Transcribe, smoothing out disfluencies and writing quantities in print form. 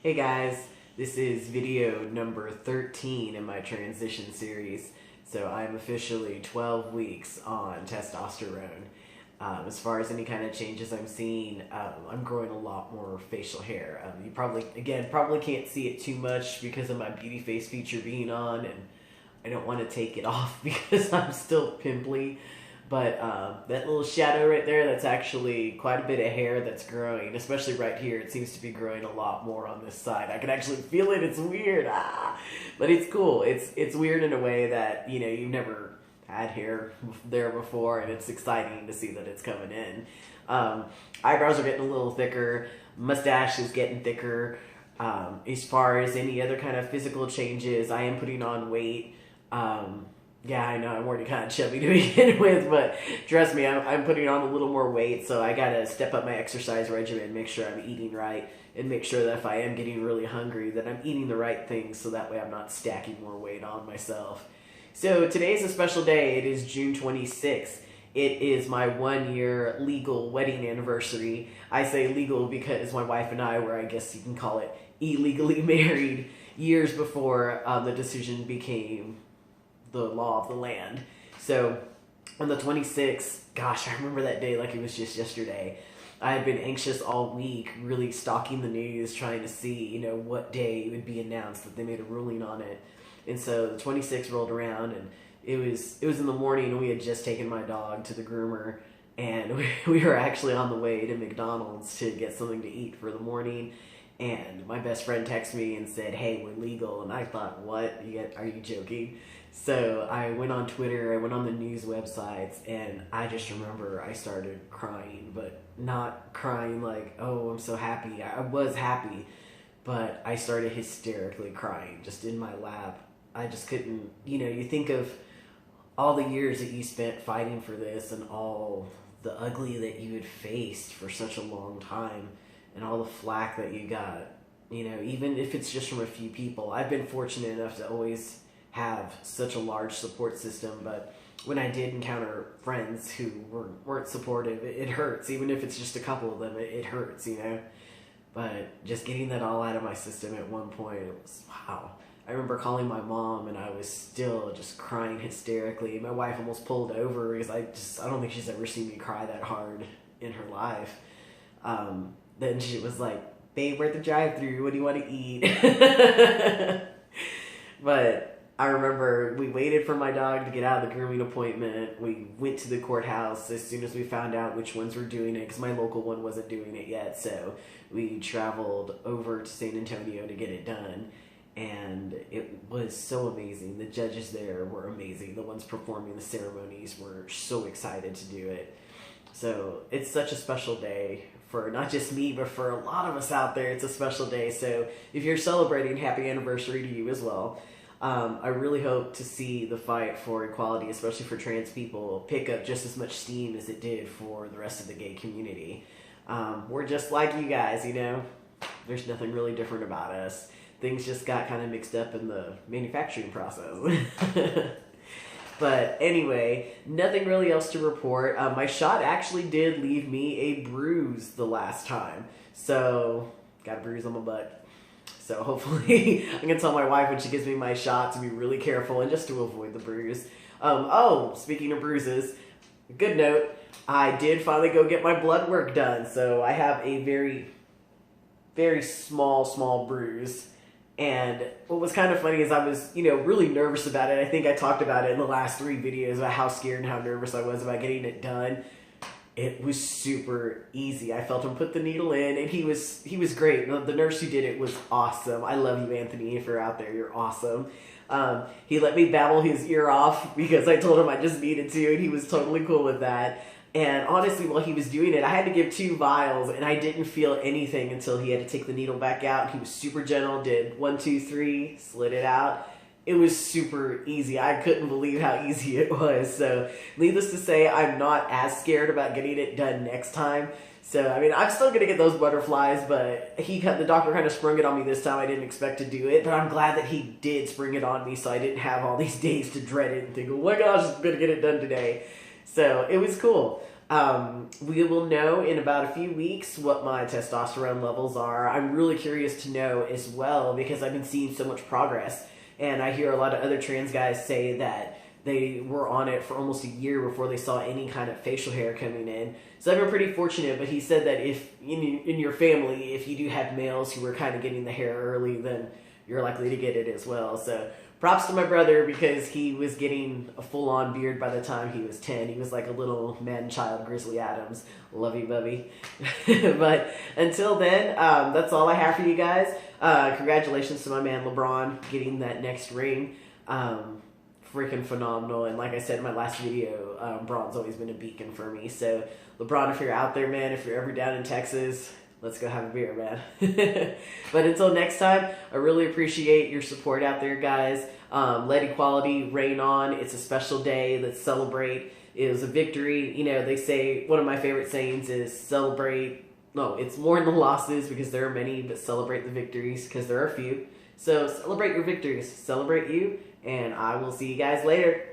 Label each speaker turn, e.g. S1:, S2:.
S1: Hey guys, this is video number 13 in my transition series. So I'm officially 12 weeks on testosterone. As far as any kind of changes I'm seeing, I'm growing a lot more facial hair. You probably can't see it too much because of my beauty face feature being on, and I don't want to take it off because I'm still pimply. But that little shadow right there, that's actually quite a bit of hair that's growing, especially right here. It seems to be growing a lot more on this side. I can actually feel it. It's weird. But it's cool. It's weird in a way that, you've never had hair there before, and it's exciting to see that it's coming in. Eyebrows are getting a little thicker. Mustache is getting thicker. As far as any other kind of physical changes, I am putting on weight. Yeah, I know I'm already kind of chubby to begin with, but trust me, I'm putting on a little more weight, so I gotta step up my exercise regimen, make sure I'm eating right, and make sure that if I am getting really hungry, that I'm eating the right things, so that way I'm not stacking more weight on myself. So today is a special day. It is June 26th. It is my 1-year legal wedding anniversary. I say legal because my wife and I were, I guess you can call it, illegally married years before the decision became the law of the land. So on the 26th, gosh, I remember that day like it was just yesterday. I had been anxious all week, really stalking the news, trying to see, what day it would be announced that they made a ruling on it. And so the 26th rolled around, and it was in the morning, and we had just taken my dog to the groomer, and we were actually on the way to McDonald's to get something to eat for the morning. And my best friend texted me and said, "Hey, we're legal." And I thought, what? Are you joking? So I went on Twitter, I went on the news websites, and I just remember I started crying, but not crying like, oh, I'm so happy. I was happy, but I started hysterically crying just in my lap. I just couldn't, you think of all the years that you spent fighting for this and all the ugly that you had faced for such a long time and all the flack that you got, even if it's just from a few people. I've been fortunate enough to always have such a large support system, but when I did encounter friends who weren't supportive, it hurts. Even if it's just a couple of them, it hurts, But just getting that all out of my system at one point, it was, wow. I remember calling my mom, and I was still just crying hysterically. My wife almost pulled over because I don't think she's ever seen me cry that hard in her life. Then she was like, "Babe, we're at the drive-thru. What do you want to eat?" But I remember we waited for my dog to get out of the grooming appointment. We went to the courthouse as soon as we found out which ones were doing it, because my local one wasn't doing it yet. So we traveled over to San Antonio to get it done. And it was so amazing. The judges there were amazing. The ones performing the ceremonies were so excited to do it. So it's such a special day for not just me, but for a lot of us out there. It's a special day. So if you're celebrating, happy anniversary to you as well. I really hope to see the fight for equality, especially for trans people, pick up just as much steam as it did for the rest of the gay community. We're just like you guys, There's nothing really different about us. Things just got kind of mixed up in the manufacturing process. But anyway, nothing really else to report. My shot actually did leave me a bruise the last time. So, got a bruise on my butt. So hopefully, I'm going to tell my wife when she gives me my shot to be really careful and just to avoid the bruise. Speaking of bruises, good note, I did finally go get my blood work done. So I have a very, very small bruise. And what was kind of funny is I was, really nervous about it. I think I talked about it in the last 3 videos about how scared and how nervous I was about getting it done. It was super easy. I felt him put the needle in, and he was great. The nurse who did it was awesome. I love you, Anthony, if you're out there. You're awesome. He let me babble his ear off because I told him I just needed to, and he was totally cool with that. And honestly, while he was doing it, I had to give 2 vials, and I didn't feel anything until he had to take the needle back out. He was super gentle, did 1, 2, 3, slid it out. It was super easy. I couldn't believe how easy it was. So needless to say, I'm not as scared about getting it done next time. So, I'm still going to get those butterflies, but the doctor kind of sprung it on me this time. I didn't expect to do it, but I'm glad that he did spring it on me so I didn't have all these days to dread it and think, oh my gosh, I'm going to get it done today. So it was cool. We will know in about a few weeks what my testosterone levels are. I'm really curious to know as well because I've been seeing so much progress, and I hear a lot of other trans guys say that they were on it for almost a year before they saw any kind of facial hair coming in. So I've been pretty fortunate, but he said that if in your family, if you do have males who are kind of getting the hair early, then you're likely to get it as well. So props to my brother because he was getting a full-on beard by the time he was 10. He was like a little man-child Grizzly Adams. Love you, Bubby. But until then, that's all I have for you guys. Congratulations to my man LeBron getting that next ring. Freaking phenomenal. And like I said in my last video, Braun's always been a beacon for me. So LeBron, if you're out there, man, if you're ever down in Texas, let's go have a beer, man. But until next time, I really appreciate your support out there, guys. Let equality reign on. It's a special day. Let's celebrate. It was a victory. You know, they say, one of my favorite sayings is celebrate. No, it's more in the losses because there are many, but celebrate the victories because there are few. So celebrate your victories. Celebrate you. And I will see you guys later.